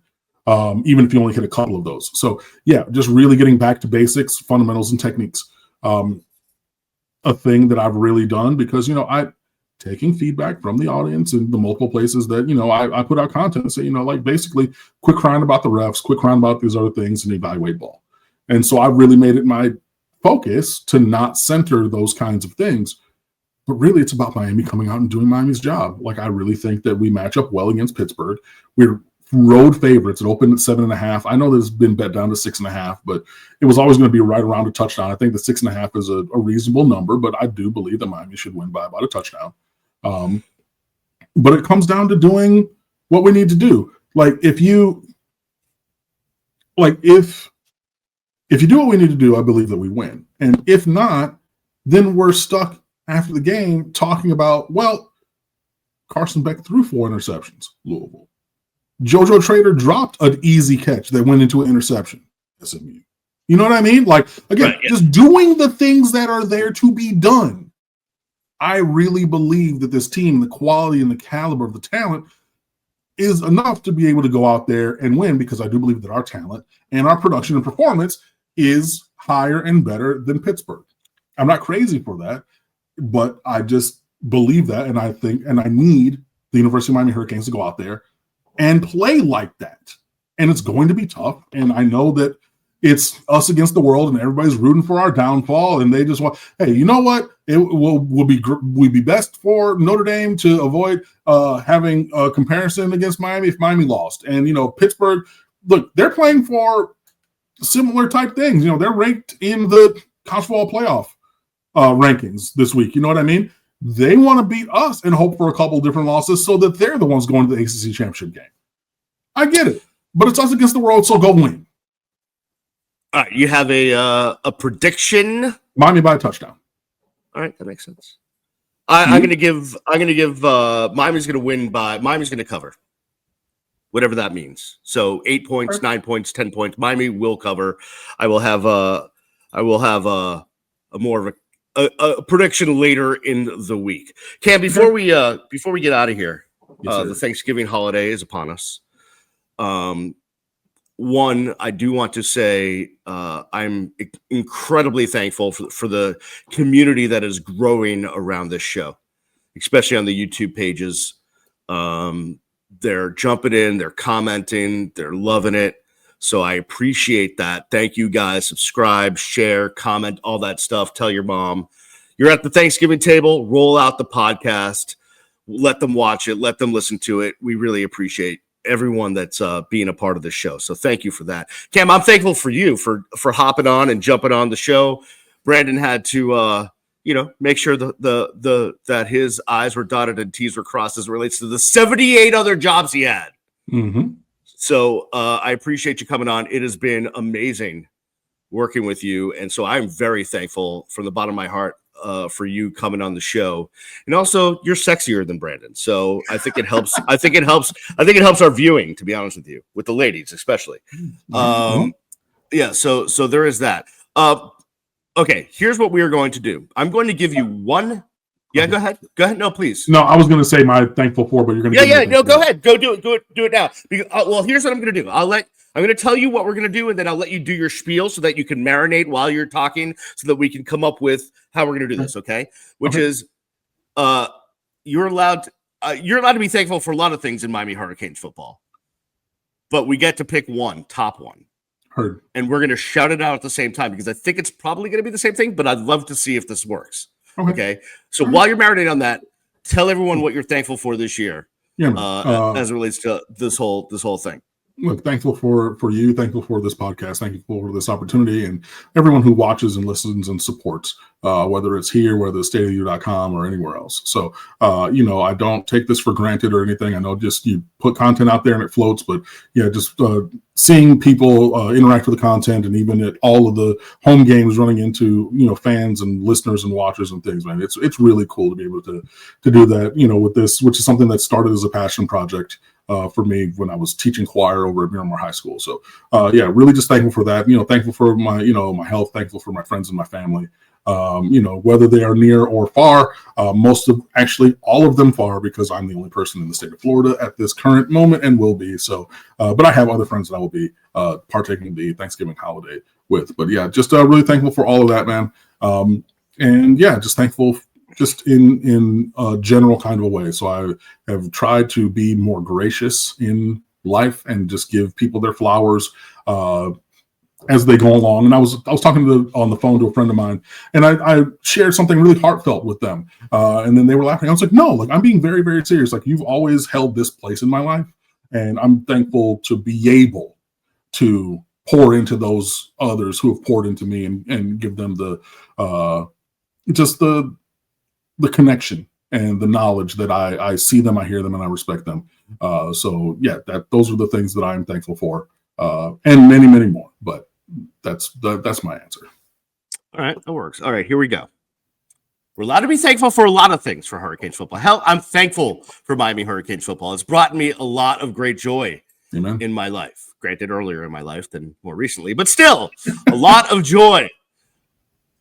Even if you only hit a couple of those. So yeah, just really getting back to basics, fundamentals, and techniques. A thing that I've really done because, taking feedback from the audience and the multiple places that, I put out content and say, basically quit crying about the refs, quit crying about these other things and evaluate ball. And so I've really made it my focus to not center those kinds of things. But really, it's about Miami coming out and doing Miami's job. Like, I really think that we match up well against Pittsburgh. We're road favorites. It opened at 7.5. I know there's been bet down to 6.5, but it was always going to be right around a touchdown. I think the 6.5 is a reasonable number, but I do believe that Miami should win by about a touchdown. But it comes down to doing what we need to do. If you do what we need to do, I believe that we win. And if not, then we're stuck after the game talking about, well, Carson Beck threw 4 interceptions, Louisville. JoJo Trader dropped an easy catch that went into an interception, SMU. You know what I mean? Just doing the things that are there to be done. I really believe that this team, the quality and the caliber of the talent, is enough to be able to go out there and win, because I do believe that our talent and our production and performance is higher and better than Pittsburgh. I'm not crazy for that, but I just believe that, and I think, and I need the University of Miami Hurricanes to go out there and play like that. And it's going to be tough, and I know that it's us against the world, and everybody's rooting for our downfall, and they just want, hey, you know what? It will be best for Notre Dame to avoid having a comparison against Miami if Miami lost. And, Pittsburgh, look, they're playing for similar type things. They're ranked in the college football playoff rankings this week. You know what I mean? They want to beat us and hope for a couple different losses so that they're the ones going to the ACC Championship Game. I get it, but it's us against the world, so go win. All right, you have a prediction. Miami by a touchdown. All right, that makes sense. I'm going to give Miami's going to win by, Miami's going to cover, whatever that means. So 8 points, 9 points, 10 points. Miami will cover. I will have a more of a prediction later in the week. Cam, before we get out of here, the Thanksgiving holiday is upon us. One, I do want to say I'm incredibly thankful for the community that is growing around this show, especially on the YouTube pages. They're jumping in, they're commenting, they're loving it. So I appreciate that. Thank you guys. Subscribe, share, comment, all that stuff. Tell your mom. You're at the Thanksgiving table. Roll out the podcast. Let them watch it. Let them listen to it. We really appreciate everyone that's being a part of the show. So thank you for that. Cam, I'm thankful for you for hopping on and jumping on the show. Brandon had to make sure that his I's were dotted and T's were crossed as it relates to the 78 other jobs he had. Mm-hmm. So I appreciate you coming on. It has been amazing working with you. And so I'm very thankful from the bottom of my heart for you coming on the show. And also, you're sexier than Brandon. So I think it helps. I think it helps our viewing, to be honest with you, with the ladies especially. Yeah, so there is that. Okay, here's what we are going to do. I'm going to give you one. Yeah, go ahead. Go ahead. No, please. No, I was going to say my thankful for, but you're going to. Yeah. No, go ahead. Go do it. Do it now. Because, well, here's what I'm going to do. I'm going to tell you what we're going to do, and then I'll let you do your spiel so that you can marinate while you're talking, so that we can come up with how we're going to do this. Okay? Which is, you're allowed to be thankful for a lot of things in Miami Hurricanes football, but we get to pick one, top one. Heard. And we're going to shout it out at the same time, because I think it's probably going to be the same thing, but I'd love to see if this works. Okay. So while you're marinating on that, tell everyone what you're thankful for this year, as it relates to this whole thing. Look, thankful for you, thankful for this podcast, thankful for this opportunity, and everyone who watches and listens and supports, whether it's here, whether it's StateOfTheU.com or anywhere else. So, I don't take this for granted or anything. I know just you put content out there and it floats, but yeah, just seeing people interact with the content, and even at all of the home games, running into fans and listeners and watchers and things, man, it's really cool to be able to do that. With this, which is something that started as a passion project for me when I was teaching choir over at Miramar High School. So really just thankful for that. Thankful for my my health, thankful for my friends and my family. Whether they are near or far, all of them far, because I'm the only person in the state of Florida at this current moment and will be. So, but I have other friends that I will be partaking the Thanksgiving holiday with. But yeah, just really thankful for all of that, man. And yeah, just thankful just in a general kind of a way. So I have tried to be more gracious in life and just give people their flowers. as they go along. And I was talking on the phone to a friend of mine, and I shared something really heartfelt with them. And then they were laughing. I was like, no, like, I'm being very, very serious. Like, you've always held this place in my life, and I'm thankful to be able to pour into those others who have poured into me, and give them the just the connection and the knowledge that I see them, I hear them, and I respect them. So yeah, those are the things that I'm thankful for, and many, many more. But that's my answer. All right, that works. All right, here we go. We're allowed to be thankful for a lot of things for Hurricanes football. Hell, I'm thankful for Miami Hurricanes football. It's brought me a lot of great joy in my life. Granted, earlier in my life than more recently, but still a lot of joy.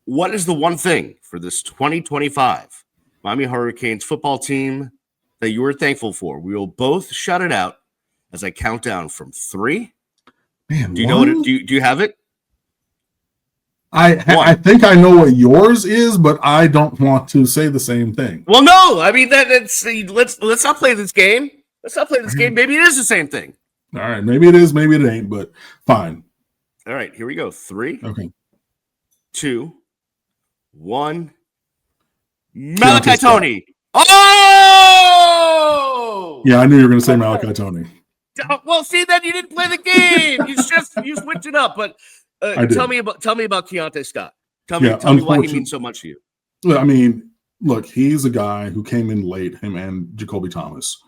What is the one thing for this 2025 Miami Hurricanes football team that you are thankful for? We will both shout it out as I count down from 3. Man, do you know what? Do you have it? I think I know what yours is, but I don't want to say the same thing. Well, no, I mean that's let's not play this game. Let's not play this game. Maybe it is the same thing. All right, maybe it is, maybe it ain't, but fine. All right, here we go. 3, okay, 2, 1. Malachi Tony. Oh! Yeah, I knew you were going to say Malachi Tony. Well, see, then you didn't play the game. You switched it up. But tell me about Keontae Scott. Tell me why he means so much to you. I mean, look, he's a guy who came in late, him and Jacoby Thomas,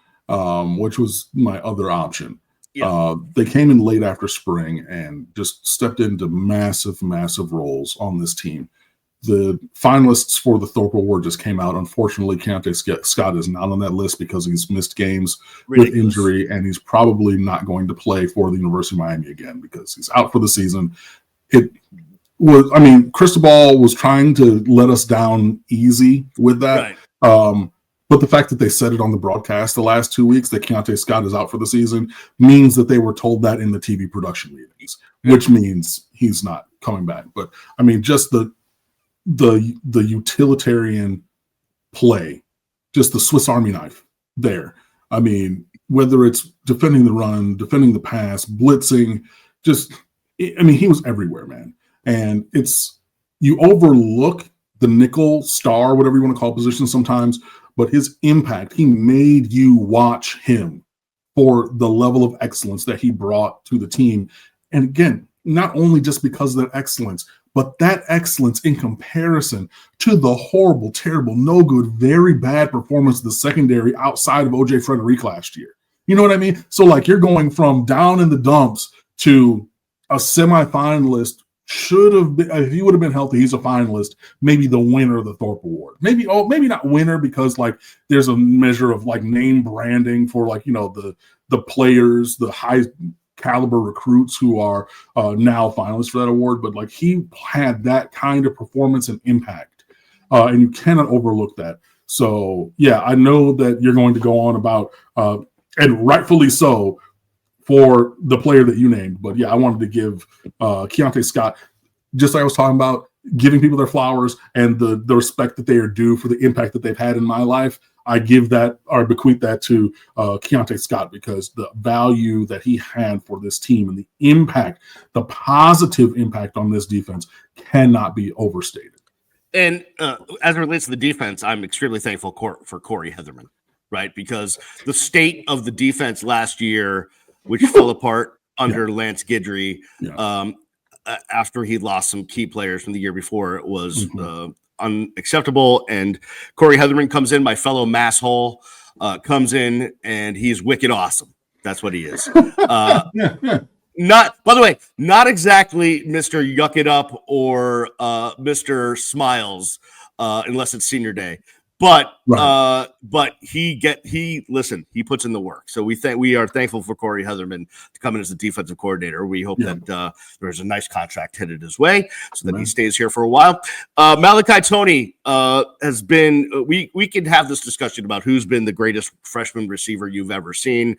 which was my other option. Yeah. They came in late after spring and just stepped into massive, massive roles on this team. The finalists for the Thorpe Award just came out. Unfortunately, Keontae Scott is not on that list because he's missed games with injury, and he's probably not going to play for the University of Miami again because he's out for the season. Cristobal was trying to let us down easy with that. Right. But the fact that they said it on the broadcast the last 2 weeks that Keontae Scott is out for the season means that they were told that in the TV production meetings, which means he's not coming back. But I mean, just the utilitarian play, just the Swiss Army knife there. I mean, whether it's defending the run, defending the pass, blitzing, he was everywhere, man. And you overlook the nickel star, whatever you want to call position sometimes, but his impact, he made you watch him for the level of excellence that he brought to the team. And again, not only just because of that excellence, but that excellence in comparison to the horrible, terrible, no good, very bad performance of the secondary outside of O.J. Frederick last year. You know what I mean? So, like, you're going from down in the dumps to a semifinalist. Should have been, if he would have been healthy, he's a finalist, maybe the winner of the Thorpe Award. Maybe not winner because, like, there's a measure of, like, name branding for, like, you know, the players, the high caliber recruits who are now finalists for that award. But, like, he had that kind of performance and impact, and you cannot overlook that. So, yeah, I know that you're going to go on about, and rightfully so, for the player that you named. But yeah, I wanted to give Keontae Scott, just like I was talking about, giving people their flowers and the respect that they are due for the impact that they've had in my life. I give that, or bequeath that, to Keontae Scott, because the value that he had for this team and the impact, the positive impact on this defense cannot be overstated. And as it relates to the defense, I'm extremely thankful for Corey Heatherman, right? Because the state of the defense last year, which fell apart under Lance Guidry, after he lost some key players from the year before, it was unacceptable. And Corey Heatherman comes in, my fellow masshole, comes in, and he's wicked awesome. That's what he is. Not, by the way, not exactly Mr. Yuck It Up or Mr. Smiles, unless it's senior day. But he puts in the work. So we are thankful for Corey Heatherman to come in as the defensive coordinator. We hope that there's a nice contract headed his way so that he stays here for a while. Malachi Tony has been. We can have this discussion about who's been the greatest freshman receiver you've ever seen.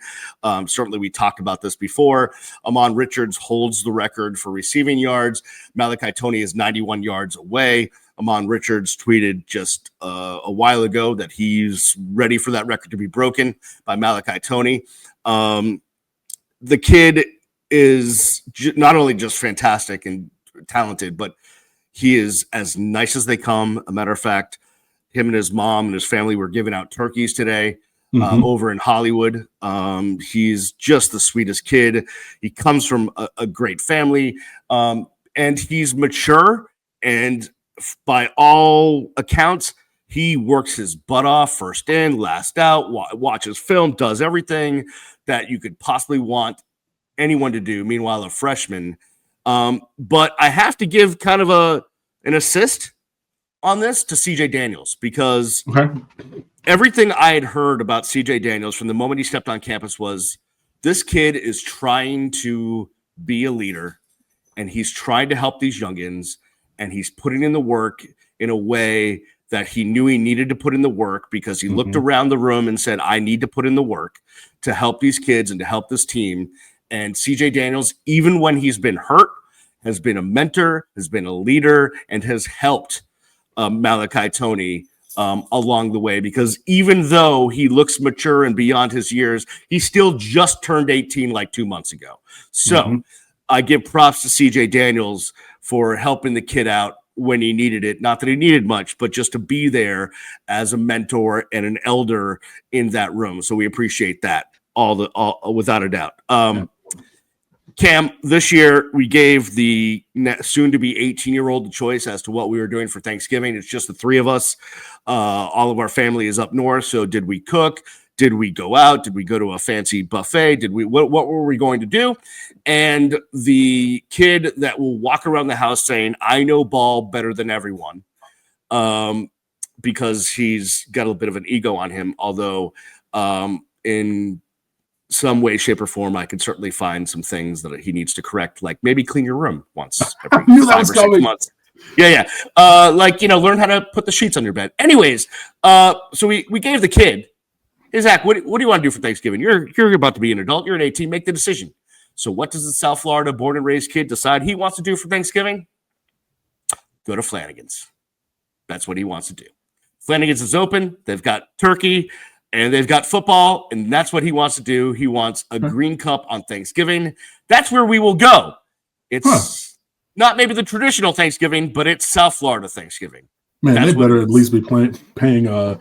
Certainly, we talked about this before. Amon Richards holds the record for receiving yards. Malachi Tony is 91 yards away. Amon Richards tweeted just a while ago that he's ready for that record to be broken by Malachi Tony. The kid is not only just fantastic and talented, but he is as nice as they come. A matter of fact, him and his mom and his family were giving out turkeys today over in Hollywood. He's just the sweetest kid. He comes from a great family, and he's mature. And by all accounts, he works his butt off, first in, last out, watches film, does everything that you could possibly want anyone to do. Meanwhile, a freshman. But I have to give kind of an assist on this to CJ Daniels, because everything I had heard about CJ Daniels from the moment he stepped on campus was this kid is trying to be a leader, and he's trying to help these youngins, and he's putting in the work in a way that he knew he needed to put in the work, because he looked around the room and said, I need to put in the work to help these kids and to help this team. And CJ Daniels, even when he's been hurt, has been a mentor, has been a leader, and has helped Malachi Toney along the way, because even though he looks mature and beyond his years, he still just turned 18 like 2 months ago. So I give props to CJ Daniels for helping the kid out when he needed it. Not that he needed much, but just to be there as a mentor and an elder in that room. So we appreciate that all without a doubt. Cam, this year we gave the soon-to-be 18-year-old the choice as to what we were doing for Thanksgiving. It's just the three of us. All of our family is up north. So did we cook? Did we go out? Did we go to a fancy buffet? What were we going to do? And the kid that will walk around the house saying, I know ball better than everyone, because he's got a bit of an ego on him, although in some way, shape, or form, I can certainly find some things that he needs to correct, like maybe clean your room once every 5 or 6 months. Yeah. Learn how to put the sheets on your bed. Anyways, so we gave the kid, hey, Zach, what do you want to do for Thanksgiving? You're about to be an adult. You're an 18. Make the decision. So what does the South Florida born and raised kid decide he wants to do for Thanksgiving? Go to Flanagan's. That's what he wants to do. Flanagan's is open. They've got turkey and they've got football, and that's what he wants to do. He wants a green cup on Thanksgiving. That's where we will go. It's not maybe the traditional Thanksgiving, but it's South Florida Thanksgiving. Man, they better at least be paying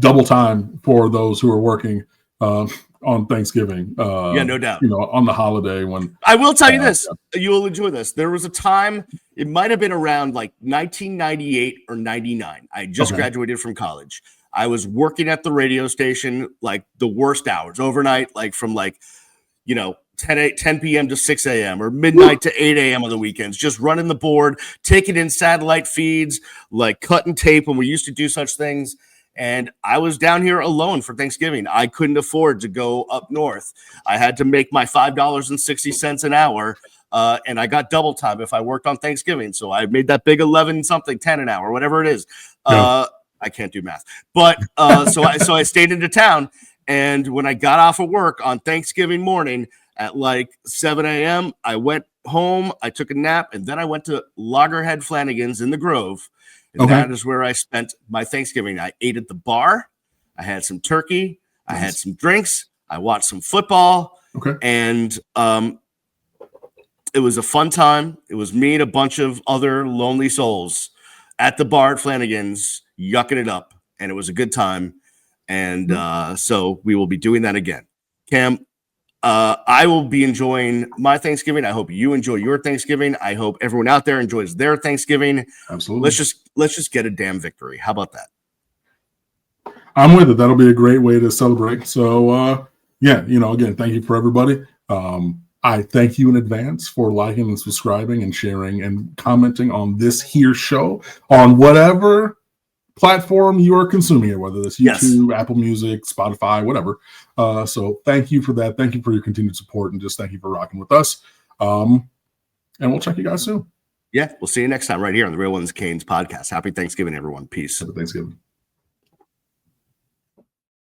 double time for those who are working on Thanksgiving. No doubt. On the holiday when I will tell you this, you will enjoy this. There was a time, it might have been around like 1998 or 99. I just graduated from college. I was working at the radio station like the worst hours overnight, like from 10 p.m. to 6 a.m. or midnight to 8 a.m. on the weekends, just running the board, taking in satellite feeds, like cutting tape when we used to do such things. And I was down here alone for Thanksgiving. I couldn't afford to go up north. I had to make my $5.60 an hour, and I got double time if I worked on Thanksgiving. So I made that big 11 something, 10 an hour, whatever it is. I can't do math. But so I stayed into town. And when I got off of work on Thanksgiving morning at like 7 a.m., I went home, I took a nap, and then I went to Loggerhead Flanagan's in the Grove. And that is where I spent my Thanksgiving. I ate at the bar. I had some turkey. I had some drinks. I watched some football. And it was a fun time. It was me and a bunch of other lonely souls at the bar at Flanagan's, yucking it up. And it was a good time. And so we will be doing that again. Cam, I will be enjoying my Thanksgiving. I hope you enjoy your Thanksgiving. I hope everyone out there enjoys their Thanksgiving. Absolutely. Let's just get a damn victory. How about that? I'm with it. That'll be a great way to celebrate. So, again, thank you for everybody. I thank you in advance for liking and subscribing and sharing and commenting on this here show on whatever platform you are consuming it, whether it's YouTube, Apple Music, Spotify, whatever. So thank you for that. Thank you for your continued support, and just thank you for rocking with us. And we'll check you guys soon. Yeah, we'll see you next time right here on the Real Ones Canes podcast. Happy Thanksgiving, everyone. Peace. Happy Thanksgiving.